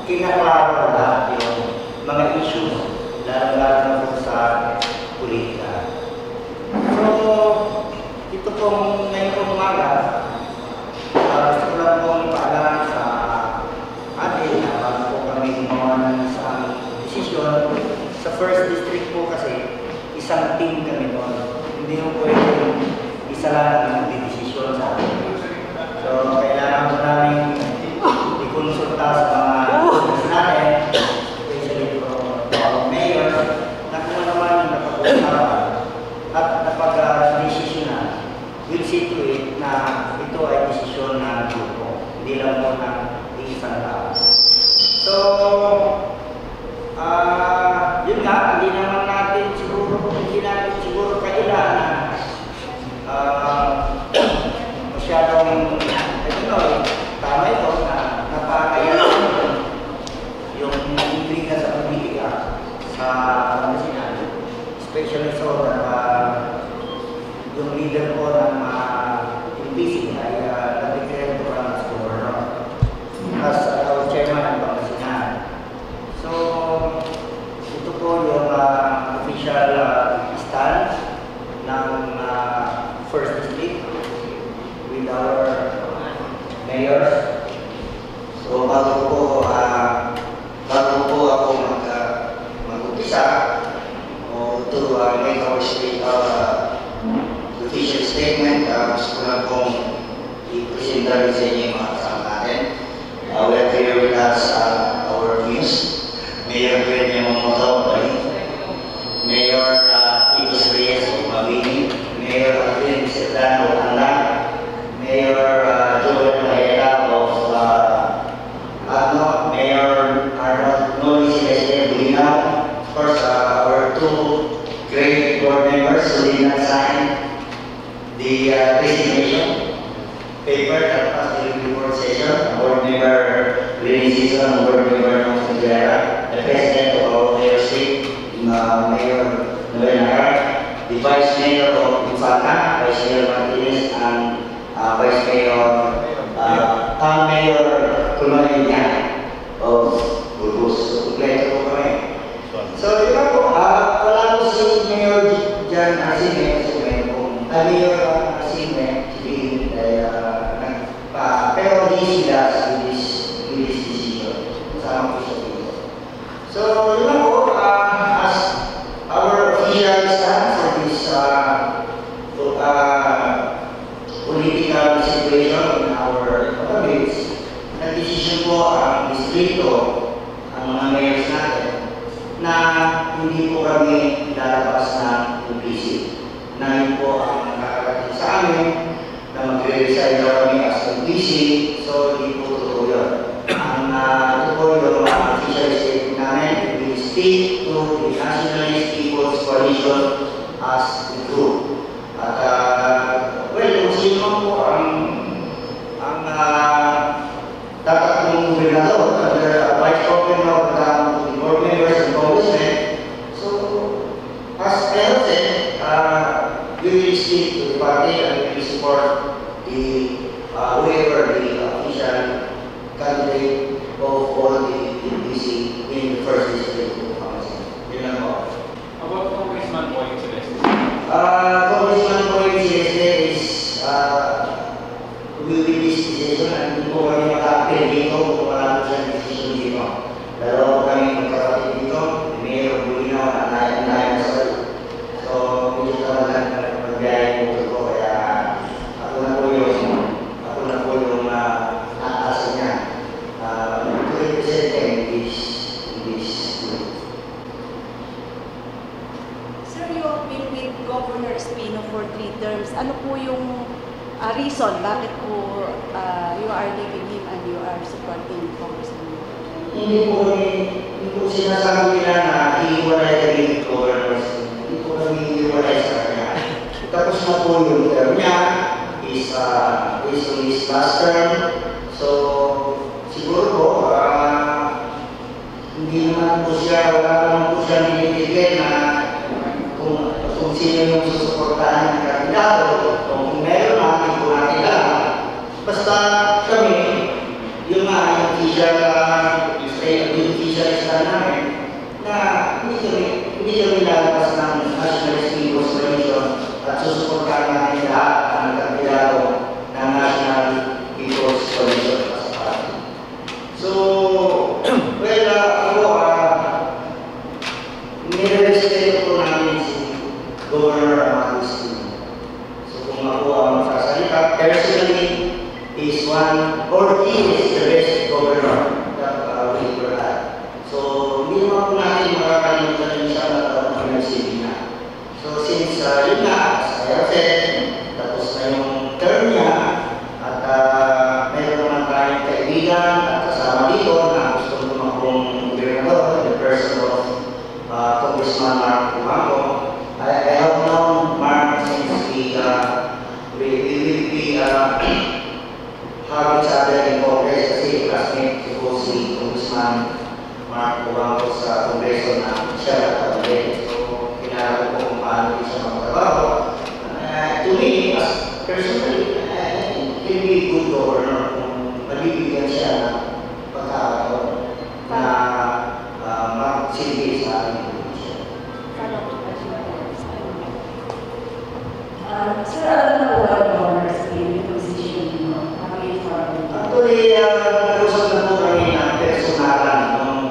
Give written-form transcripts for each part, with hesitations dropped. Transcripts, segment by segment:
kinaklaro na lahat yung mga issue, lalo-lalo na po sa politika. So, ito pong ngayon pong umaga, gusto ko lang pong ipaalam sa atin na bago po kami gumawa ng isang desisyon. Sa first district po kasi, isang team kami doon. Hindi mo pwede isa lang ang magdidesisyon sa atin. So, kailangan po namin i-consulta sa mga business natin, especially po mga mayor, na kung ano man napag-usapan at napag-desisyonan, will see to it na ito ay desisyon ng grupo, hindi lang po ng isang tao. So, yun nga, hindi naman natin siguro kailangan masyadong, tama ito na napakailan yung intriga sa politika sa Pangasinan, especially so yung leader po ng NPC ay nag-declare po ang governor as our chairman ng Pangasinan. So, ito po yung official stand ng first district with our mayors. So, bago po ako mag-umpisa to make our official statement, gusto ko lang pong i-presenta rin sa inyo yung mga kasama natin. We have here with us our views. Mayor Freddy Momoto, Mayor Igos Reyes of Mabini, Mayor Alvin Serrano Anda, Mayor Joel Mahera of Mayor Arnold Noy Celeste Bulinaw, of course, our two great board members who did not sign the resignation paper that passed during the board session, board member Lenny Season, board member Nong Figuera, the president of our mayor state, Mayor Noel Nagar, the vice mayor of Infanta, Vice Mayor Martinez, and Vice Mayor Mayor Kulmayina of Burgos. So, kompleto po kami. So, di ba po, wala po si Mayor Jan Asime, Mayor Asime, pero hindi sila with this decision. Kasama po siya dito. So, yun lang po, as our official stand for this political situation in our province, nag-decision po ang distrito, ang mga mayors natin, na hindi po kami lalabas ng UPC. Na yun po ang nakakarating sa amin, na mag-resign na kami as UPC, so hindi po totoo yun. Ang ito po yung official statement namin, we stick to the Nationalist People's Coalition as the group. At well, kung sino po ang tatakbong gobernador, vice governor, the board members and congressmen, so as I have said, we will stick to the party and we will support the whoever the official candidate of all the NPC in the first district of Pangasinan. Yun lang po. About Congressman Boy Celeste? Congressman Boy Celeste is will be this decision and hindi po kami makapil dito kung wala po siyang decision dito. Dalawa po kami magkakapit dito, Mayor Bulinaw at Nayan Sol. So, hindi ko naman magbiyahe po ito, kaya ako na po yung nakaasa niya to represent them in this group. Sir, you have been with Governor Espino for 3 terms. Ano po yung reason bakit po you are leaving him and you are supporting Congressman? Hindi po sinasabi nila na iiwalay kami with governors. Hindi po kami iiwalay sa kanya. Tapos na po yung term niya is on his last term. So, siguro po, hindi naman po siya, wala naman po siya nilibigay na kung sino yung susuportahan ng kandidato, kung meron natin po natin lang. Basta kami, yung official well, ako, nire-respeto po namin si Governor Agustin. So kung ako ang magsasalita, personally, is one, or he is the best governor that we ever had. So, hindi naman po natin makakalimutan yung siya na pinagsibi niya. So, since yun nga, as I have said, tapos na yung term niya, at meron naman tayong kaibigan at kasama dito na gusto tumakbong gobernador, the person of Congressman Mark Tumaco. I have known Mark since we will be having each other in Congress kasi classmate ko si Congressman Mark Tumaco sa Kongreso na siya nagkabili. So, kinala ko kung paano siya magtrabaho. To me, as personally, he can be a good governor kung malibigyan siya ng pagkakataon na magsilbi sa ating probinsya. Sir, alam na po ang governor's team, yung position mo, Actually, nag-usap na po kami ng personalan nung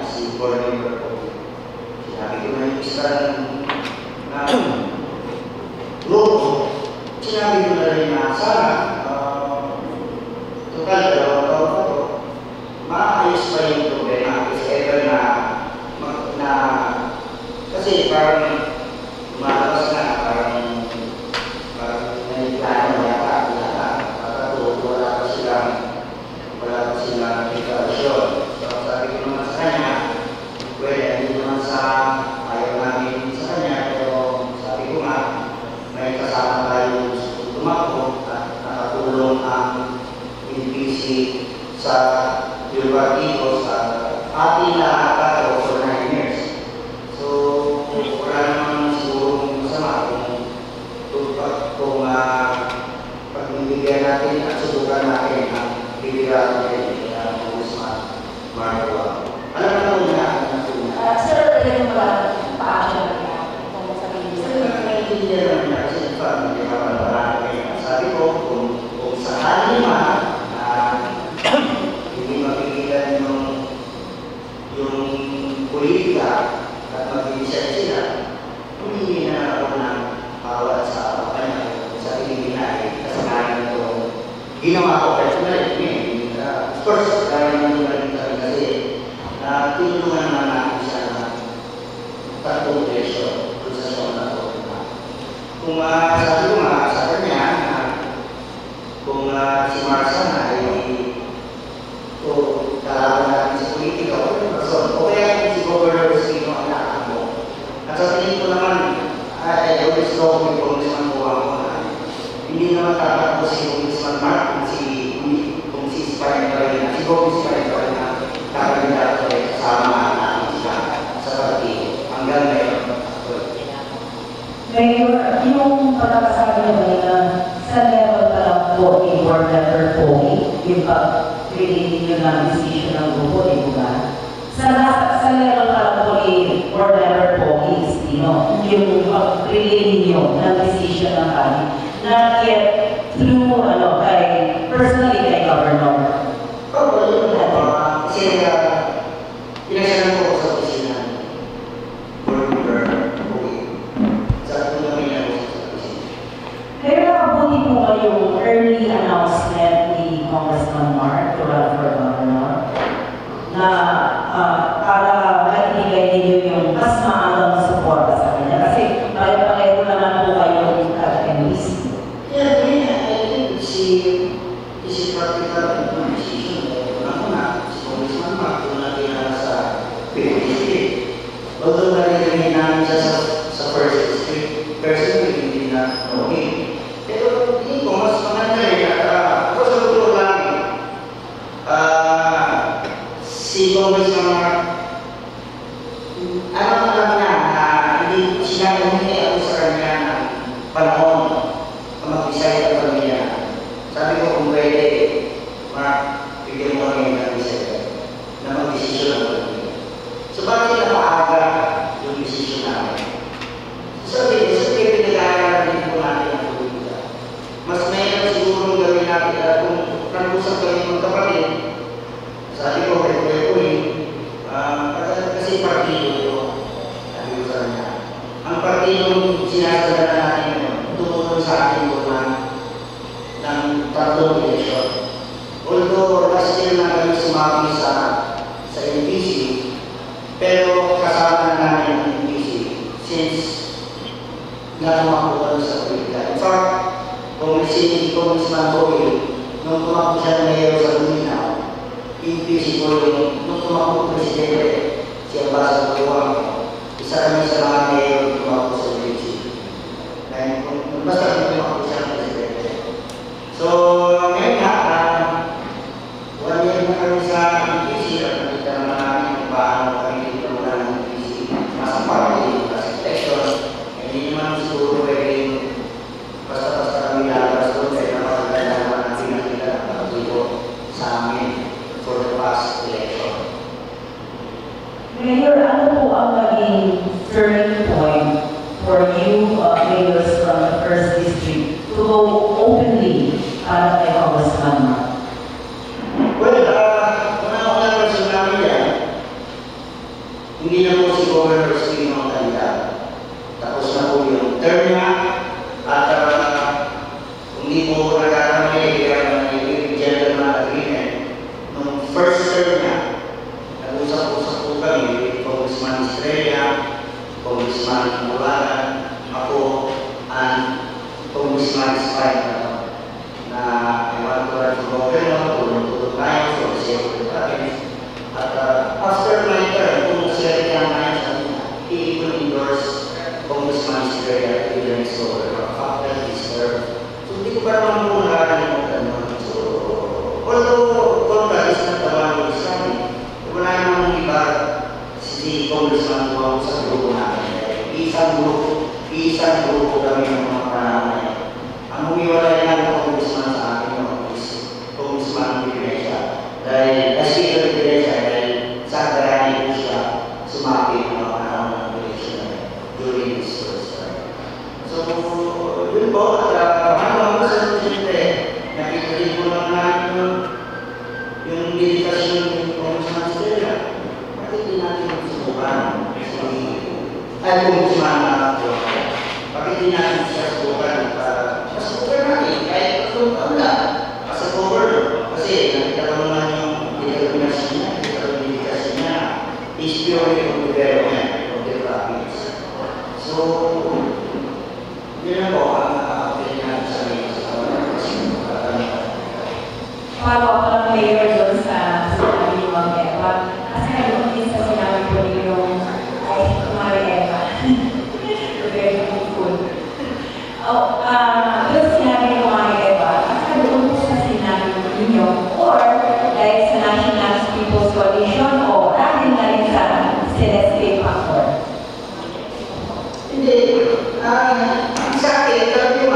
si board member ko. Sinabi ko na yung isang grupo, sinabi ko na rin na sana, total dalawang taon na to, maayos pa yung problema if ever na kasi parang lumalabas na, parang may plano yata, wala pa silang deklarasyon. So, sabi ko naman sa kanya, well, hindi naman sa ayaw namin sa kanya, pero sabi ko nga, may kasama tayo tumakbo at nakatulong ang NPC sa yung partido sa ating nakakataw for 9 years. So, wala naman siguro masama kung pagbibigyan natin at subukan natin ang bibigyan natin ng Congressman Marco. Alam na po niya ang tunay. Sir, talagang pa-action niya kung sabihin niya. Sir, naiintindihan naman niya kasi in fact, hindi ka pa sabi ko, kung sakali man na hindi mapigilan yung politika at mag-decide sila, hindi na ako ng bawat sa kanya sa Pilipinas kasalanan ito. Ginawa ko personally. Of course, kaya naman rin kasi tinulungan naman natin siya na tatlong presyo kung sa siya na ito. Kung sabi ko nga sa kanya na kung si Marsa na ay kalaban natin sa politika o yung person, o kaya si Governor Espino ang nakakamo. At sa tingin ko naman, I always talk with Congressman Tumaco na hindi naman tatakbo si Congressman Mark kung si Spine pa rin na si Spine pa rin na kakandidato ay kasama natin siya sa partido. Hanggang ngayon. Mayor, yung pagkakasabi naman na sa level pa lang po ni board member Pogi, yung pag-relating nyo ng decision ng grupo, di ba? Sa level pa lang po ni board member Pogi, yung pag-relating nyo ng decision ng kami, not yet through, personally kay Governor. Oo, yun na. Kasi pinasyalan ko sa opisina board member Pogi. Sa kung namin ako sa opisina. Pero nakabuti po kayong early announcement ni Congressman Mark to run for governor na para maibigay ninyo yung mas maagang suporta sa kanya. Kasi pareho naman po kayo at MBC. Yeah, I think si practical decision. Una-una, si Congressman Mark, kung natin sa PDC. Although narinig namin siya sa first district, personally, hindi na okay. Pero hindi ko, mas maganda rin. At ako sa totoo lang, si Congressman Mark, alam niya na hindi sinabi ako sa kanya ng panahon na mag-decide ang pamilya. Sabi ko kung pwede, Mark, bigyan mo kami ng decide na mag-desisyon ang pamilya. So bakit napaaga yung desisyon namin? Sabi pinag-aaral din po natin ang politika. Mas mayroon siguro gawin natin kung nag-usap kami ng kapatid, nung tumakbo siya ng mayor sa Lumina, PPC po yung nung tumakbo presidente, si Ambassador Tuwang, isa kami sa mga mayor tumakbo sa PPC. Basta kung tumakbo siya ng presidente. So, ngayon nga, 1 year na kami sa PPC at nakita naman namin kung paano kami dito mula ng PPC. Mas party, mas election, hindi naman siguro pwedeng basta-basta kami lalabas doon kaya napakaganda naman ang pinakita ng partido sa amin for the past election. Mayor, ano po ang naging turning point for you mayors from the first district to go openly para kay Congressman Mark? Well, una-una person namin yan, hindi na po si Governor Espino ang kandidat. Tapos na po yung term niya at hindi po nagkakamali kaya yung gentleman agreement. Nung first term niya, nag-usap-usap po kami, Congressman Estrella, Congressman Mulagan, ako, and Congressman Spine na ewan ko rin sa governor, tulong-tulong tayo, so siyempre natin. At after my term, kung siyempre naman sa amin, he will endorse Congressman Estrella to the next governor after his term. So hindi ko pa naman po nakakalimutan nun. So, although Congress is not the one who is running, wala namang iba si Congressman Tuwang sa grupo namin. Isang grupo kami ng mga panahon na yan. Ang humiwalay na ng Congressman sa akin yung Congressman Piresia. Dahil, Speaker Piresia, dahil sa karani po siya sumapit ng mga panahon ng election during this first time. So, yun po, at paano sa siyempre, nakita rin po naman namin yung dedikasyon ng Congressman Stella. Bakit hindi natin subukan? Ay, Congressman bakit hindi natin siya subukan para masubukan natin kahit tatlong taon lang as a governor. Kasi nakita ko naman yung determinasyon niya, yung dedikasyon niya is purely on development of the province. So, yun na po ang natin sa Follow up lang mayor doon sa sinabi ni Ma'am Eva. Kasi nag-umpis sa sinabi po ninyo ay Mari Eva. Very good. Doon sinabi ni Mari Eva, kasi nag-umpis sa sinabi ninyo or dahil sa National People's Coalition o dahil na rin sa Celeste factor? Hindi. Sa akin, sabi mo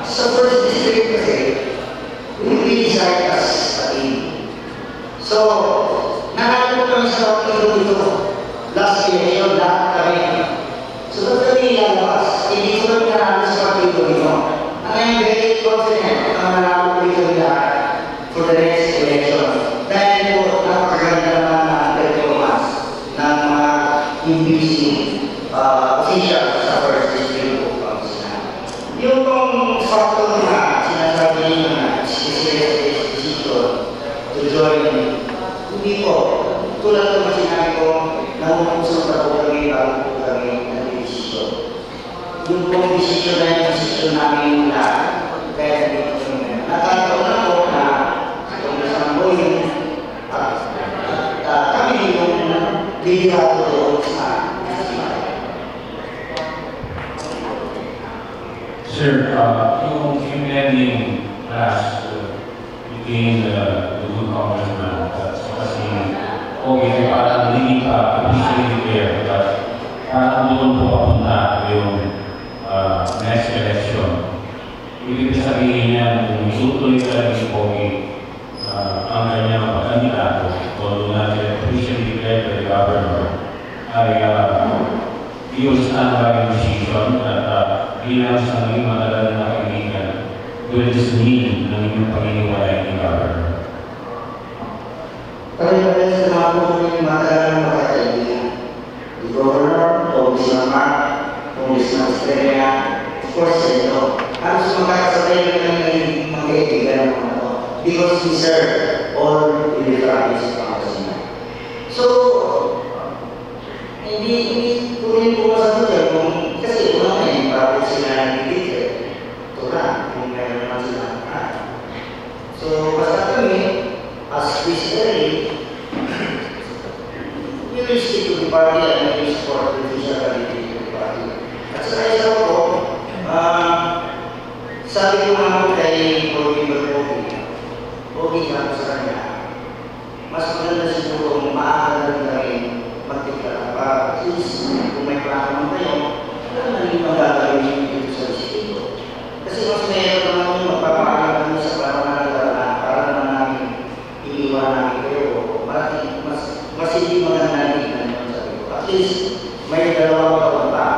sa first district kasi, we decide as a team. So, nakakita kami sa partido dito. Last year, lahat kami. So, ba't kami lalabas? Hindi ko kami nanalo sa partido dito. I am very confident na manalo ko dito lahat for the next election. Dahil po, napakaganda naman na performance ng mga UBC official sa first district po. Yung pong factor na sinasabi niyo na decision to join, hindi po. Tulad naman sinabi ko, nangungusulta po kami bago po kami nag-decision. Yung pong decision na yung decision namin lahat, kaya dito kami. Nakataon na po na itong isang boy, kami yung liderato doon sa Sir, yung ending class between the good congressman at kasi okay, parang hindi pa officially declared, but parang doon po papunta yung next election. Ibig sabihin niya, kung isutuloy talaga yung Pogi ang kanyang kandidato, although natin officially declared by the governor, ay yun sa ang decision at bilang sa naging matagal na kaibigan, will this mean ng inyong paginiwalay ni Governor? Pare-pares sa mga pumunong matagal na makakaibigan. The Governor, Congressman Mark, Congressman Estrella, of course, ito. Halos makakasabay na ng mga kaibigan ng mga ito. Because we serve all in the province of Pangasinan. So, hindi ko rin po masagot yan kasi una na yung province sila nag-declare. Ito na, kung meron naman sila. So, party and may support the judicial quality party. At sa isa po, sabi ko naman kay Pogi nga sa kanya, mas maganda siguro kung maaaral na rin magtikla para at least kung may plano kayo, wala na rin magagawin dito sa distrito. Kasi mas mayroon naman yung magpapaaral namin sa pananalaan para naman namin iniwan namin kayo. Mas hindi maganda rin naman sabi ko. At least may dalawang taon pa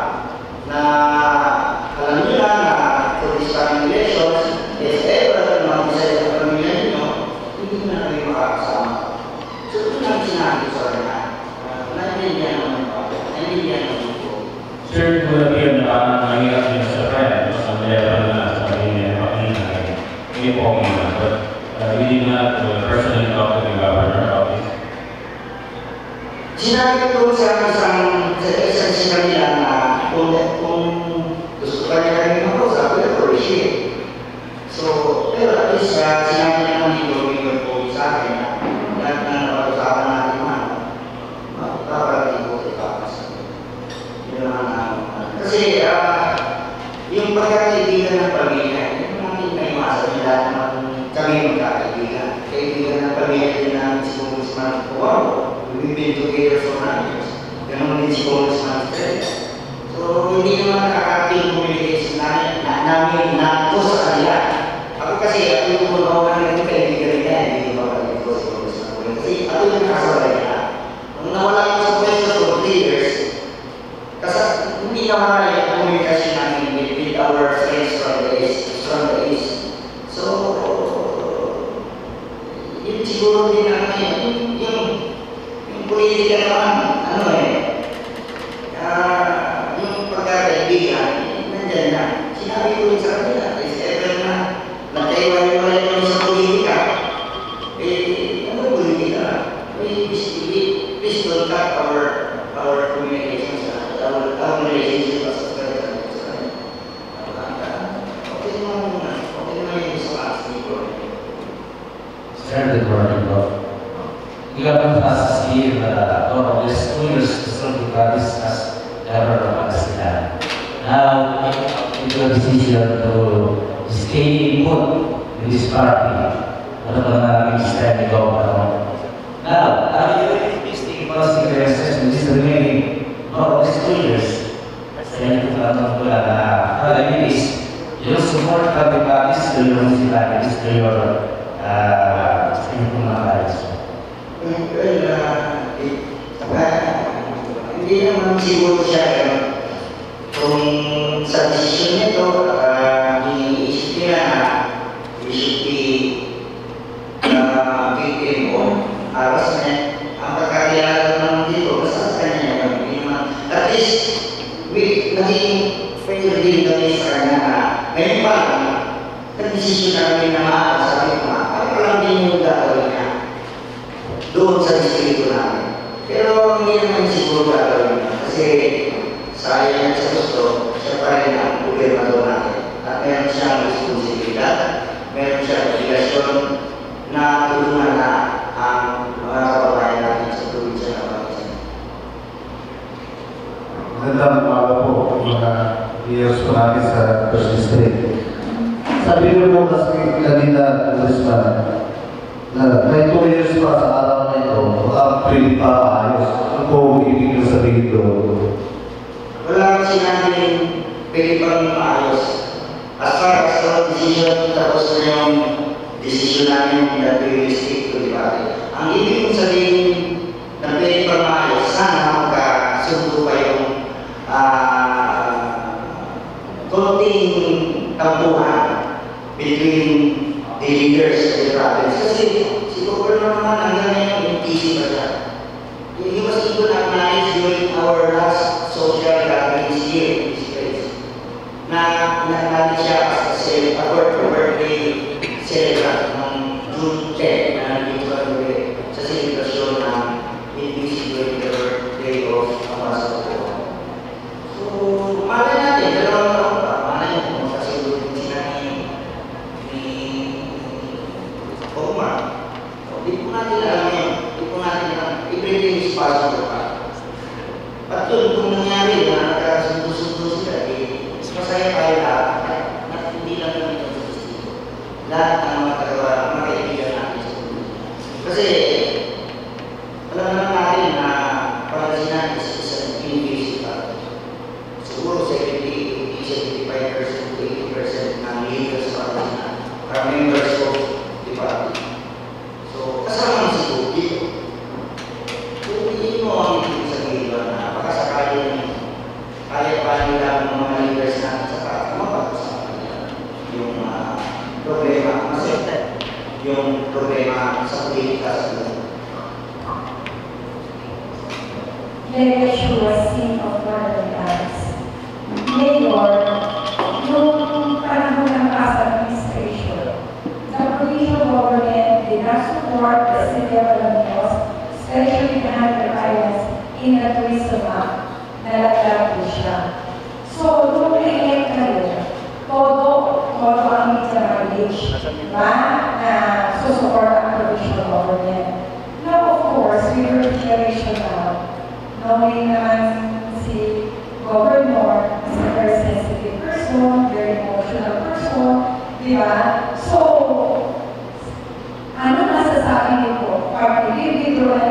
na alam nyo na for this coming elections, if ever mag-decide ang pamilya nyo, hindi na kayo makakasama. So ito lang sinabi ko sa kanya. Naintindihan naman po. Naintindihan naman po. Sir, kung appear na mahirap din sa friend, sa level na sabi niya, makinay, hindi po okay na. But we did not personally talk to the governor about it. Sinabi ko sa isang sinabila na kung gusto ka niya kami makausap, we appreciate. So, pero at least sinabi niya naman dito, po sa akin na lahat na napag-usapan natin man, makaparating ko sa ipapas. Yun naman kasi yung pagkakaibigan ng pamilya, yun namin naimasan nila naman kami magkakaibigan. Kaibigan ng pamilya din namin si Congressman Wow. We've been together for 9 years. Ganun din si Congressman Estrella. So, hindi naman nakakating communication namin na ito sa kanila. Ako kasi, ako yung kumawa na rin kaibigan niya, hindi ba pala ito si Congressman Estrella. Kasi ako yung nakasabay niya. Nung nawala ko sa pwesto for 3 years, kasi hindi naman yung communication namin with our friends from the East. So, yun siguro din naman yung politika naman, yung pagkakaibigan, nandyan na. Sinabi ko rin sa kanila, is ever na nagkaiwalay kami sa politika, ano politika? Please don't cut our communications, our relationship as a friend. Okay naman yung sa asin ko. Sir, good morning, bro. You have us here for this 2 years to serve the province as governor of Pangasinan. Now, it's your decision to stay put with this party. Ano ba namin stand governor? Now, are you optimistic about the success in this remaining for this 2 years? Saya itu tanong ko lang na I mean is, you support the province to your municipalities, to your municipalities. Hindi naman siguro siya kung sa desisyon nito, iniisip nila na we should be victim of harassment. Ang pagkakilala naman dito, basta sa kanya naman. At least, naging fair din kami sa kanya na ngayon pa lang, nag-desisyon namin na sabi ko ano lang din yung gagawin niya doon sa distrito namin. Pero hindi naman siguro gagawin niya kasi sayang sa gusto, siya pa rin ang gobernador natin. At meron siyang responsibilidad, meron siyang obligasyon na tulungan na ang mga kababayan natin sa probinsya ng Pangasinan. Magandang umaga po, mga viewers po natin sa First District. Sabi ko po kasi kanina, Congressman, na may 2 years pa sa araw na ito, pwede pa ayos. Ano po ibig nyo sabihin doon? Wala kang sinabing pwede pang maayos. As far as our decision, tapos na yung decision namin that we will stick to the party. Ang ibig kong sabihin na pwede pang maayos, sana magkasundo pa yung konting tampuhan between the leaders of the province. Kasi si Governor naman hanggang ngayon yung PC pa siya. He was even acknowledged during our last social gatherings here in this place. Na siya as a birthday celebrant ng June 10 na nandito kami sa celebration ng NBC during the birthday of Ambassador. So, malay natin, dalawang taon pa, malay natin kung kasunod sila ni Omar. So, di po natin alam yun. Di po natin alam. Everything is possible pa. alam naman natin na Pangasinan is an invasive country. Siguro 70, 75% to 80% ng leaders sa Pangasinan are members of the party. So, kasama si Coke dito. Kung hindi mo ang ibig sabihin ba na pagkasakali kaya pa nila ng mga leaders natin sa party, mapag-usapan nila yung problema, yung problema sa politika sa mundo. Legacy was seen of modern times. Mayor, noong panahon ng past administration, the provincial government did not support the city of Alaminos, especially the hunter islands in the tourism act. Nalaglag po siya. So, nung na-elect kayo, todo ang media knowledge, diba, na susupport ang provincial government. Now, of course, we were generation now, knowing naman si Governor is a very sensitive person, very emotional person, diba? So, ano masasabi niyo po? Pag i-withdraw na